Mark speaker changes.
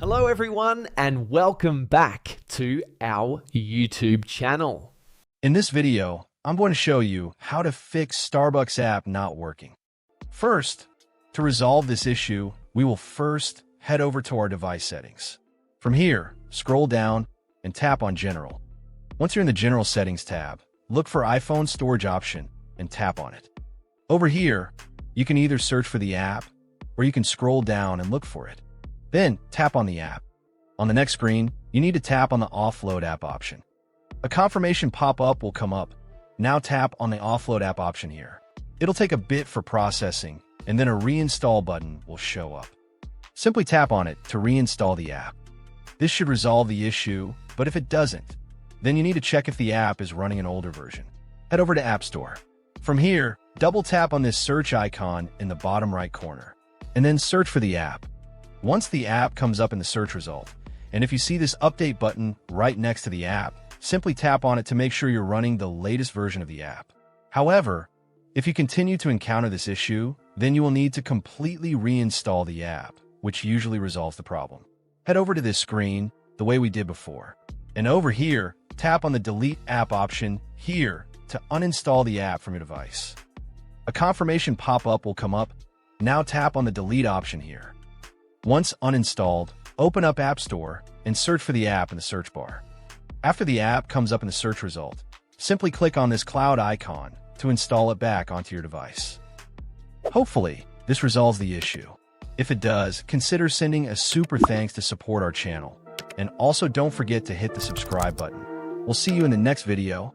Speaker 1: Hello everyone and welcome back to our YouTube channel.
Speaker 2: In this video, I'm going to show you how to fix Starbucks app not working. First, to resolve this issue, we will first head over to our device settings. From here, scroll down and tap on General. Once you're in the General Settings tab, look for iPhone Storage option and tap on it. Over here, you can either search for the app or you can scroll down and look for it. Then, tap on the app. On the next screen, you need to tap on the Offload app option. A confirmation pop-up will come up. Now tap on the Offload app option here. It'll take a bit for processing, and then a reinstall button will show up. Simply tap on it to reinstall the app. This should resolve the issue, but if it doesn't, then you need to check if the app is running an older version. Head over to App Store. From here, double tap on this search icon in the bottom right corner, and then search for the app. Once the app comes up in the search result, and if you see this update button right next to the app, simply tap on it to make sure you're running the latest version of the app. However, if you continue to encounter this issue, then you will need to completely reinstall the app, which usually resolves the problem. Head over to this screen the way we did before, and over here, tap on the Delete App option here to uninstall the app from your device. A confirmation pop-up will come up. Now tap on the Delete option here. Once uninstalled, open up App Store and search for the app in the search bar. After the app comes up in the search result, simply click on this cloud icon to install it back onto your device. Hopefully, this resolves the issue. If it does, consider sending a super thanks to support our channel. And also don't forget to hit the subscribe button. We'll see you in the next video.